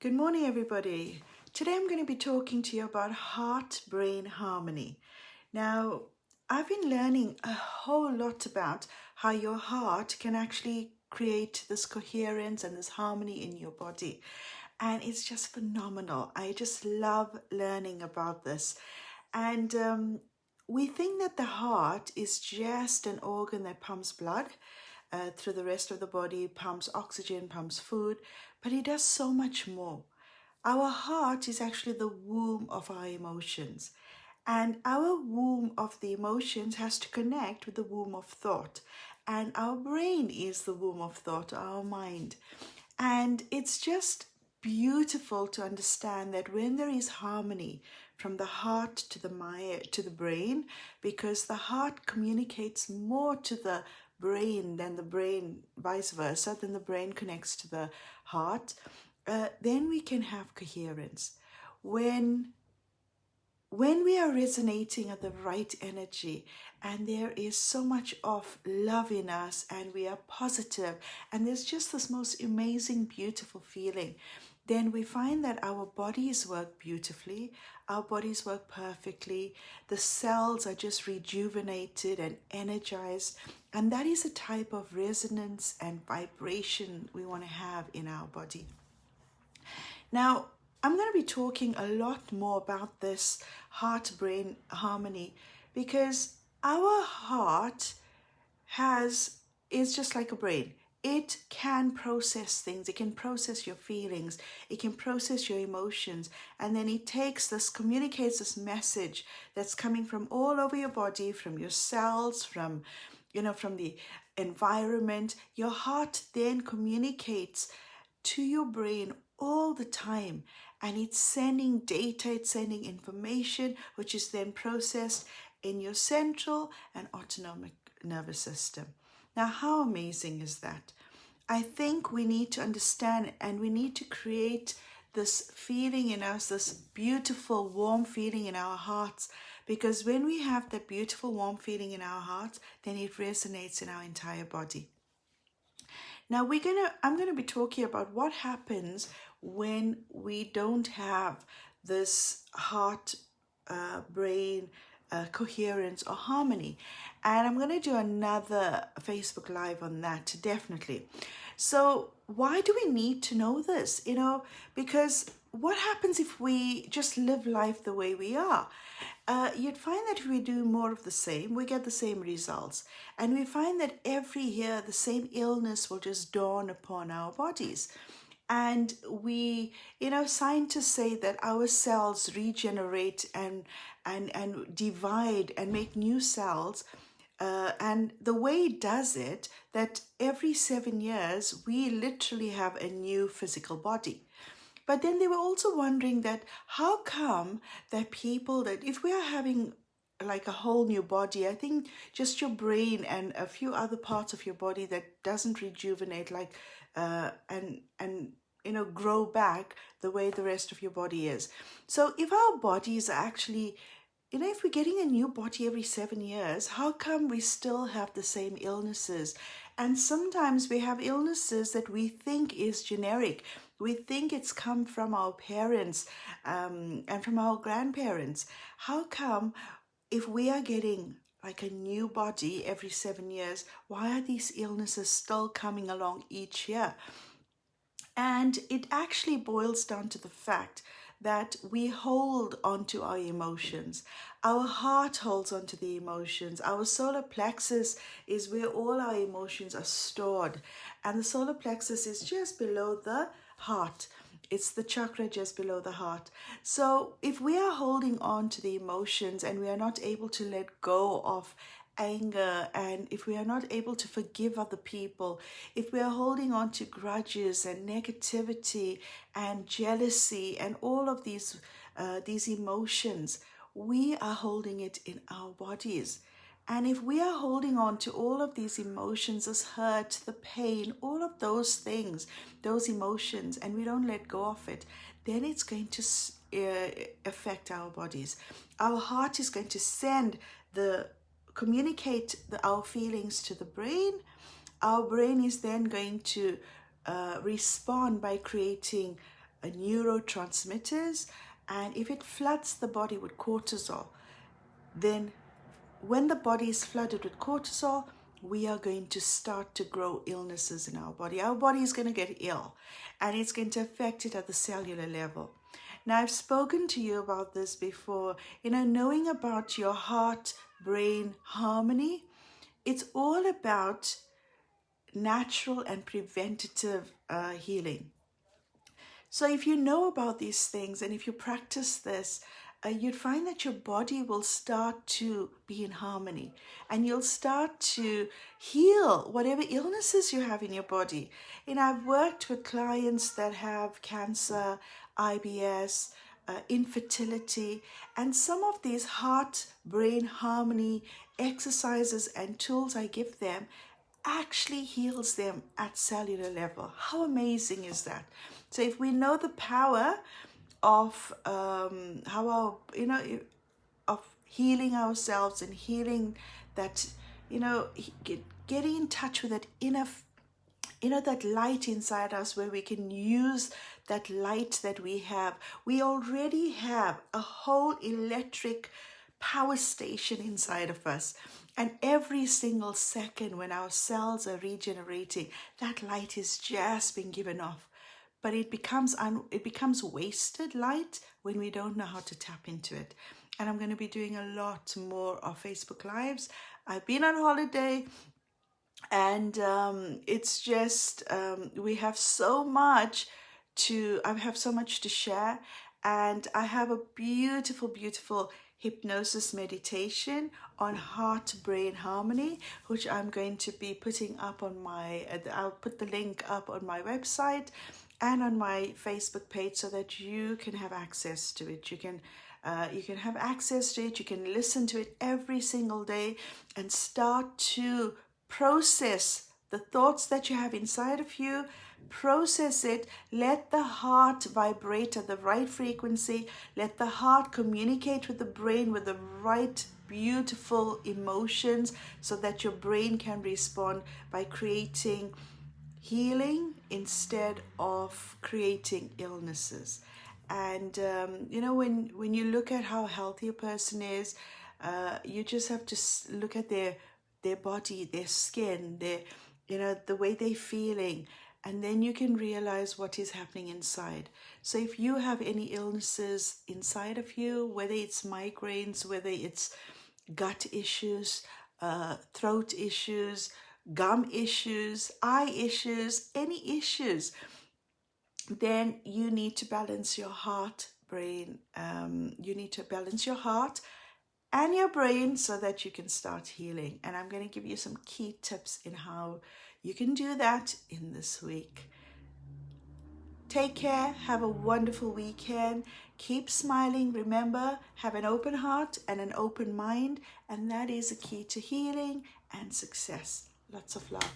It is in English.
Good morning, everybody. Today I'm going to be talking to you about heart-brain harmony. Now, I've been learning a whole lot about how your heart can actually create this coherence and this harmony in your body. And it's just phenomenal. I just love learning about this. And we think that the heart is just an organ that pumps blood through the rest of the body, pumps oxygen, pumps food, but it does so much more. Our heart is actually the womb of our emotions, and our womb of the emotions has to connect with the womb of thought, and our brain is the womb of thought, our mind. And it's just beautiful to understand that when there is harmony from the heart to the mind, to the brain, because the heart communicates more to the brain than the brain, vice versa, then the brain connects to the heart, then we can have coherence. When we are resonating at the right energy and there is so much of love in us and we are positive and there's just this most amazing, beautiful feeling, then we find that our bodies work beautifully, our bodies work perfectly, the cells are just rejuvenated and energized, and that is a type of resonance and vibration we want to have in our body. Now, I'm going to be talking a lot more about this heart-brain harmony because our heart is just like a brain. It can process things, it can process your feelings, it can process your emotions, and then it communicates this message that's coming from all over your body, from your cells, from the environment. Your heart then communicates to your brain all the time, and it's sending data, it's sending information, which is then processed in your central and autonomic nervous system. Now, how amazing is that? I think we need to understand and we need to create this feeling in us, this beautiful, warm feeling in our hearts, because when we have that beautiful, warm feeling in our hearts, then it resonates in our entire body. Now I'm gonna be talking about what happens when we don't have this heart brain coherence or harmony, and I'm gonna do another Facebook Live on that, definitely. So why do we need to know this? Because what happens if we just live life the way we are? You'd find that if we do more of the same, we get the same results. And we find that every year the same illness will just dawn upon our bodies. And scientists say that our cells regenerate and divide and make new cells. And the way it does it, that every 7 years, we literally have a new physical body. But then they were also wondering that how come that people, that if we are having like a whole new body, I think just your brain and a few other parts of your body that doesn't rejuvenate and grow back the way the rest of your body is. So if our bodies are actually, if we're getting a new body every 7 years, how come we still have the same illnesses? And sometimes we have illnesses that we think is generic. We think it's come from our parents and from our grandparents. How come if we are getting like a new body every 7 years, why are these illnesses still coming along each year? And it actually boils down to the fact that we hold on to our emotions. Our heart holds on to the emotions. Our solar plexus is where all our emotions are stored. And the solar plexus is just below the heart. It's the chakra just below the heart. So if we are holding on to the emotions and we are not able to let go of anger, and if we are not able to forgive other people, if we are holding on to grudges and negativity and jealousy and all of these emotions, we are holding it in our bodies. And if we are holding on to all of these emotions, this hurt, the pain, all of those things, those emotions, and we don't let go of it, then it's going to affect our bodies. Our heart is going to communicate our feelings to the brain. Our brain is then going to respond by creating neurotransmitters, and if it floods the body with cortisol, then when the body is flooded with cortisol, we are going to start to grow illnesses in our body. Our body is going to get ill, and it's going to affect it at the cellular level. Now, I've spoken to you about this before. Knowing about your heart-brain harmony, it's all about natural and preventative healing. So if you know about these things and if you practice this, you'd find that your body will start to be in harmony, and you'll start to heal whatever illnesses you have in your body. I've worked with clients that have cancer, IBS, infertility, and some of these heart-brain harmony exercises and tools I give them actually heals them at cellular level. How amazing is that? So if we know the power of how our of healing ourselves and healing that, getting in touch with that inner that light inside us, where we can use that light that we have. We already have a whole electric power station inside of us, and every single second when our cells are regenerating, that light is just being given off. But it becomes wasted light when we don't know how to tap into it. And I'm going to be doing a lot more of Facebook Lives. I've been on holiday, and it's just we have so much I have so much to share, and I have a beautiful hypnosis meditation on heart-brain harmony, which I'm going to be putting up on my I'll put the link up on my website and on my Facebook page, so that you can have access to it. You can have access to it. You can listen to it every single day and start to process the thoughts that you have inside of you. Process it. Let the heart vibrate at the right frequency. Let the heart communicate with the brain with the right beautiful emotions, so that your brain can respond by creating healing instead of creating illnesses. And when you look at how healthy a person is, you just have to look at their body, their skin, the way they're feeling, and then you can realize what is happening inside. So if you have any illnesses inside of you, whether it's migraines, whether it's gut issues, throat issues, gum issues, eye issues, any issues, then you need to balance your heart, brain. You need to balance your heart and your brain so that you can start healing. And I'm going to give you some key tips in how you can do that in this week. Take care. Have a wonderful weekend. Keep smiling. Remember, have an open heart and an open mind, and that is a key to healing and success. Lots of love.